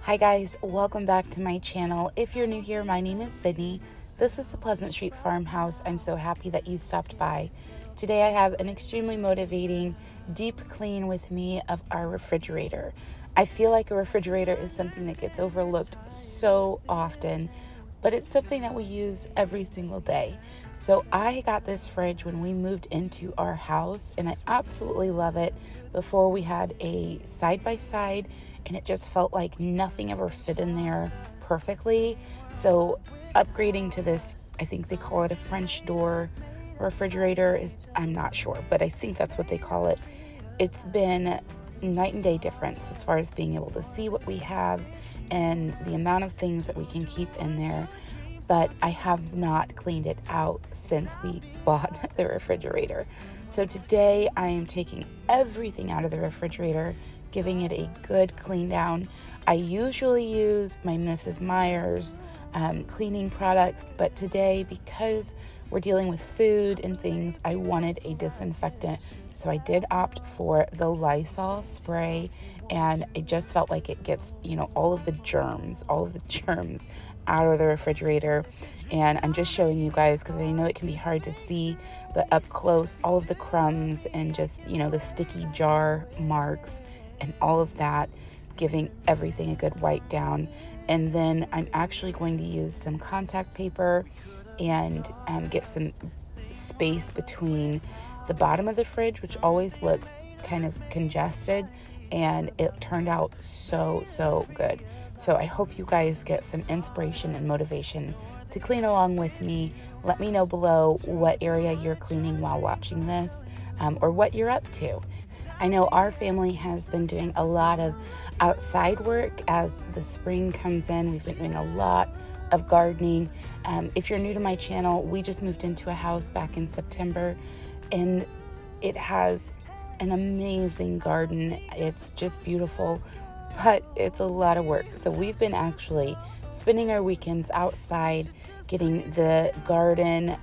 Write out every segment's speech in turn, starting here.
Hi guys, welcome back to my channel. If you're new here, my name is Sydney. This is the Pleasant Street Farmhouse. I'm so happy that you stopped by. Today I have an extremely motivating deep clean with me of our refrigerator. I feel like a refrigerator is something that gets overlooked so often, but it's something that we use every single day. So I got this fridge when we moved into our house and I absolutely love it. Before we had a side-by-side and it just felt like nothing ever fit in there perfectly. So upgrading to this, I think they call it a French door refrigerator, I'm not sure, but I think that's what they call it. It's been night and day difference as far as being able to see what we have and the amount of things that we can keep in there. But I have not cleaned it out since we bought the refrigerator. So today I am taking everything out of the refrigerator, giving it a good clean down. I usually use my Mrs. Meyer's cleaning products, but today, because we're dealing with food and things, I wanted a disinfectant. So I did opt for the Lysol spray, and it just felt like it gets, all of the germs out of the refrigerator. And I'm just showing you guys because I know it can be hard to see, but up close, all of the crumbs and just, the sticky jar marks and all of that, giving everything a good wipe down. And then I'm actually going to use some contact paper and get some space between the bottom of the fridge, which always looks kind of congested, and it turned out so good. So I hope you guys get some inspiration and motivation to clean along with me. Let me know below what area you're cleaning while watching this, or what you're up to. I know our family has been doing a lot of outside work as the spring comes in. We've been doing a lot of gardening. If you're new to my channel, we just moved into a house back in September, and it has an amazing garden. It's just beautiful, but it's a lot of work. So we've been actually spending our weekends outside, getting the garden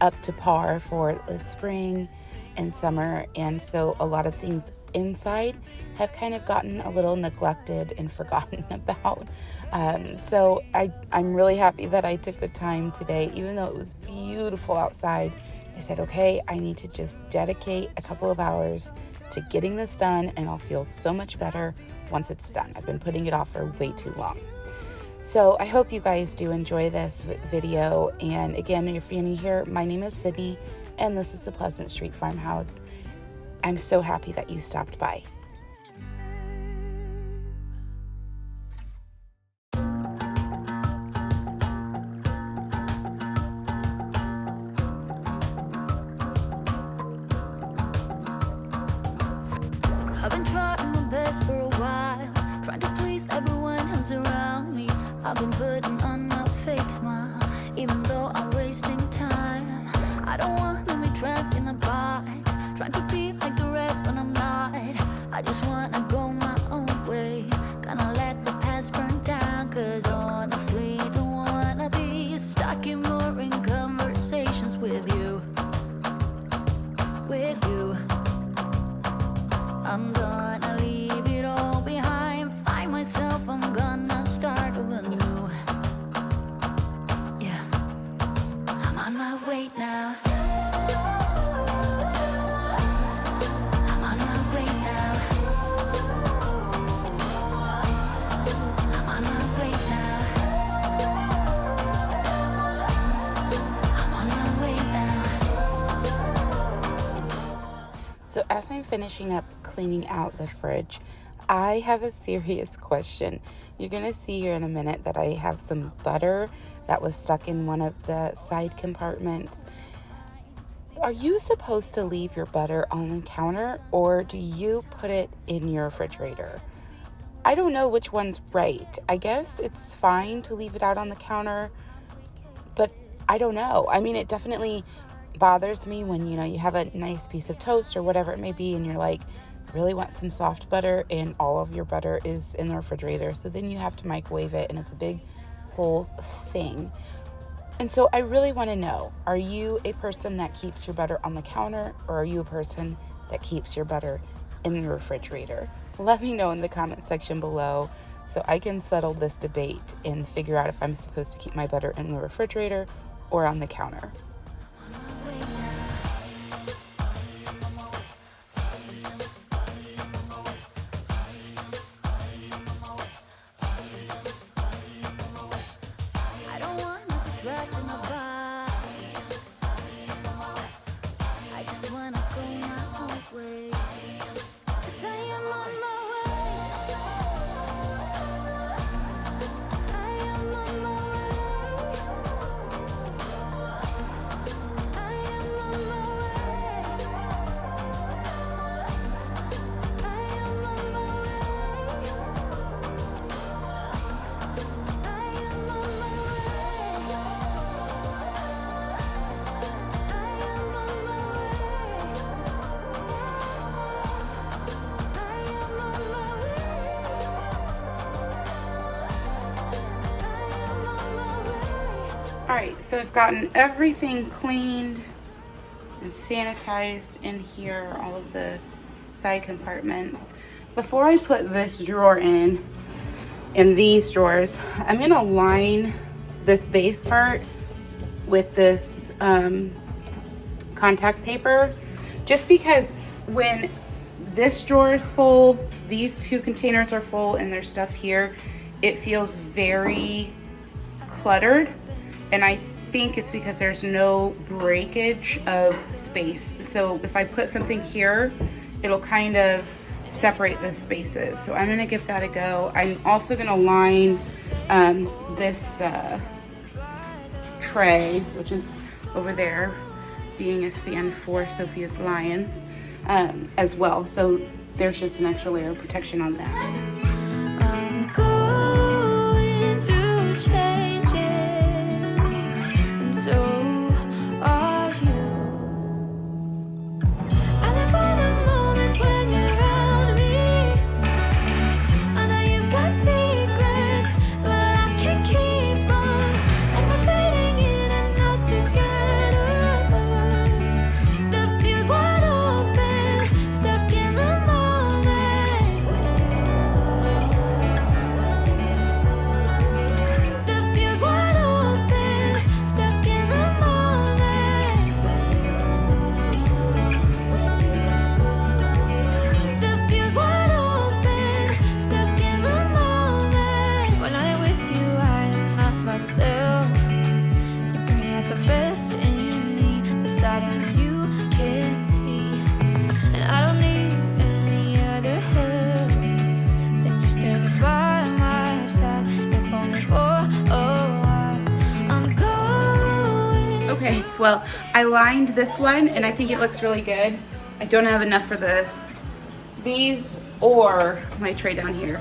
up to par for the spring and summer. And so a lot of things inside have kind of gotten a little neglected and forgotten about. So I'm really happy that I took the time today, even though it was beautiful outside. I said, okay, I need to just dedicate a couple of hours to getting this done, and I'll feel so much better once it's done. I've been putting it off for way too long. So I hope you guys do enjoy this video. And again, if you're new here, my name is Sydney, and this is the Pleasant Street Farmhouse. I'm so happy that you stopped by. I've been trying my best for a while, trying to please everyone who's around me. I've been putting on a fake smile, even though I'm wasting time. I don't want to be trapped in a box, trying to be like the rest when I'm not. I just want to go my own way, gonna let the past burn down. Cause honestly, don't wanna be stuck in boring conversations with you. I'm gonna leave it all behind, find myself, I'm gonna start over new. Yeah, I'm on my way now. I'm on my way now. I'm on my way now. I'm on my way now. So as I'm finishing up cleaning out the fridge, I have a serious question. You're gonna see here in a minute that I have some butter that was stuck in one of the side compartments. Are you supposed to leave your butter on the counter, or do you put it in your refrigerator? I don't know which one's right. I guess it's fine to leave it out on the counter, but I don't know. I mean, it definitely bothers me when, you have a nice piece of toast or whatever it may be, and you're like, I really want some soft butter, and all of your butter is in the refrigerator. So then you have to microwave it, and it's a big whole thing. And so I really want to know, are you a person that keeps your butter on the counter, or are you a person that keeps your butter in the refrigerator? Let me know in the comment section below so I can settle this debate and figure out if I'm supposed to keep my butter in the refrigerator or on the counter. I don't want to be dragged in a box. I just wanna go my own way. 'Cause I am on my way. I am on my way. I am on my way. I am on my way. I am on my All right, so I've gotten everything cleaned and sanitized in here, all of the side compartments. Before I put this drawer in these drawers, I'm gonna line this base part with this contact paper, just because when this drawer is full, these two containers are full, and there's stuff here, it feels very cluttered. And I think it's because there's no breakage of space. So if I put something here, it'll kind of separate the spaces. So I'm gonna give that a go. I'm also gonna line this tray, which is over there, being a stand for Sophia's Lions, as well. So there's just an extra layer of protection on that. I'm going through changes, and so are you. I live for the moments when you're around me. I know you've got secrets, but I can't keep on. And we're fading in and out together. The fuse wide open, stuck in the moment. The fuse wide open, stuck in the moment. The fuse wide open, stuck in the moment. When I'm with you, I am not myself. You bring out the best in me, the side only you can see. And I don't need any other help than you standing by my side, if only for a while. I'm going. Okay, well, I lined this one and I think it looks really good. I don't have enough for these or my tray down here,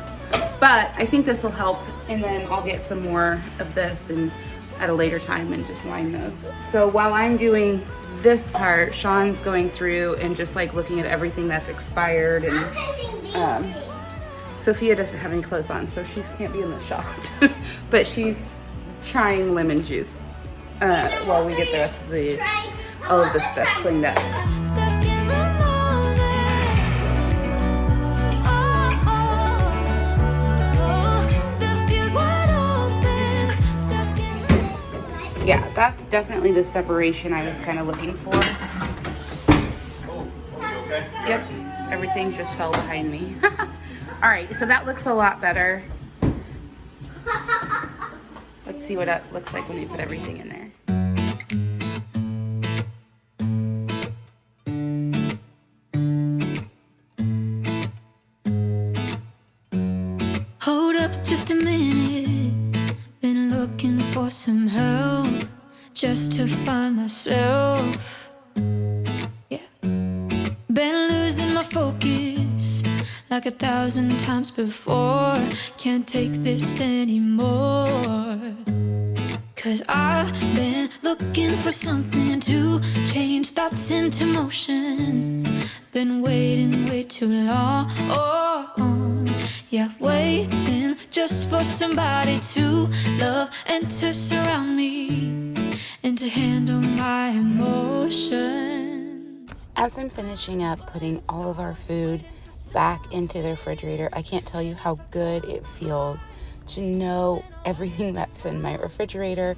but I think this will help, and then I'll get some more of this and at a later time and just line those. So while I'm doing this part, Sean's going through and just like looking at everything that's expired, and Sophia doesn't have any clothes on, so she can't be in the shop, but she's trying lemon juice while we get the rest of all of this stuff cleaned up. Stuck in the moment. The fuse wide open, stuck in the. Yeah, that's definitely the separation I was kind of looking for. Okay. Yep, everything just fell behind me. All right, so that looks a lot better. Let's see what it looks like when we put everything in there. Hold up just a minute. Been looking for some help just to find myself. Yeah. Been losing my focus like 1,000 times before. Can't take this anymore. 'Cause I've been looking for something to change thoughts into motion. Been waiting way too long. Yeah, waiting just for somebody to love and to surround me and to handle my emotions. As I'm finishing up putting all of our food back into the refrigerator. I can't tell you how good it feels to know everything that's in my refrigerator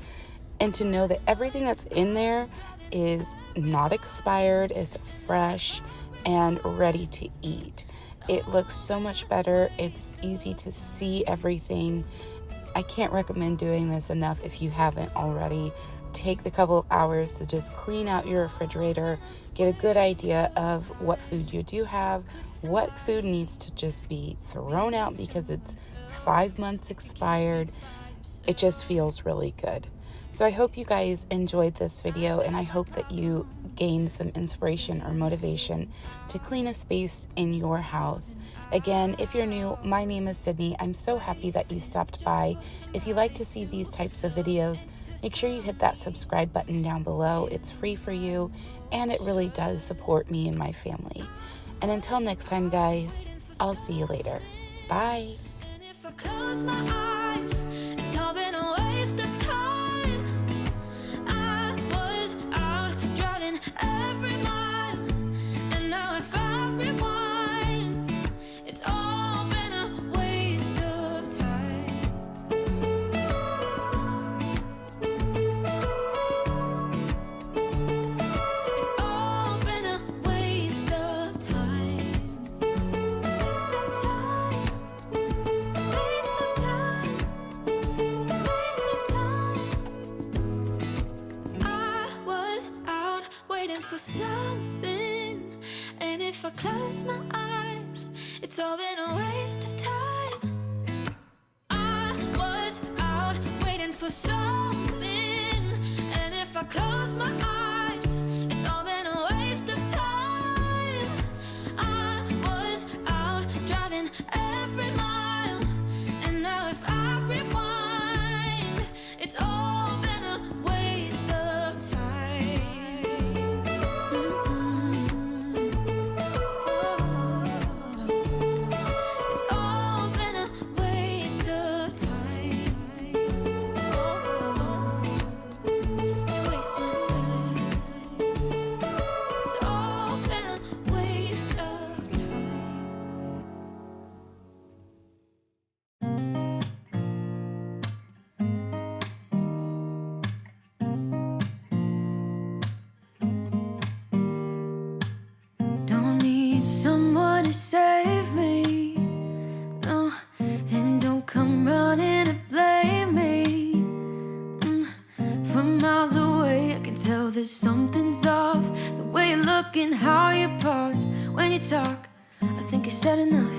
and to know that everything that's in there is not expired, is fresh and ready to eat. It looks so much better. It's easy to see everything. I can't recommend doing this enough if you haven't already. Take the couple of hours to just clean out your refrigerator, get a good idea of what food you do have, what food needs to just be thrown out because it's 5 months expired. It just feels really good. So I hope you guys enjoyed this video, and I hope that you gained some inspiration or motivation to clean a space in your house. Again, if you're new, my name is Sydney. I'm so happy that you stopped by. If you like to see these types of videos, make sure you hit that subscribe button down below. It's free for you, and it really does support me and my family. And until next time, guys, I'll see you later. Bye. And if I close my eyes, it's all been a waste of time. I was out driving every mile, and now if I rewind, it's all been a waste of time. It's all been a waste of time. Waste of time. Waste of time. Waste of time. I was out waiting for something, and if I close my eyes, it's all been a waste of time. I was out waiting for something, and if I close my eyes, it's all been a waste of time. I was out driving every mile, and now if I rewind, it's all been a waste of time. It's all been a waste of time. You waste my time. It's all been a waste of time. Don't need someone to save me, no, and don't come running to blame me. From miles away, I can tell that something's off. The way you look and how you pause when you talk, I think you said enough.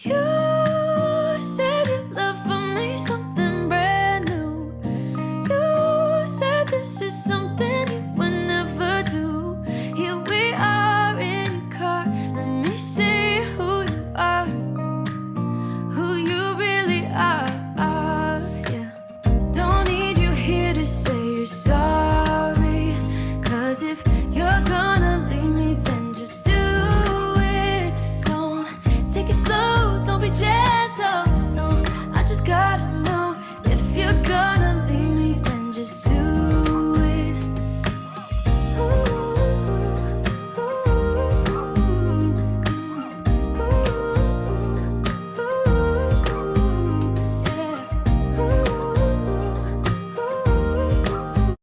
You said your love for me something brand new. You said this is something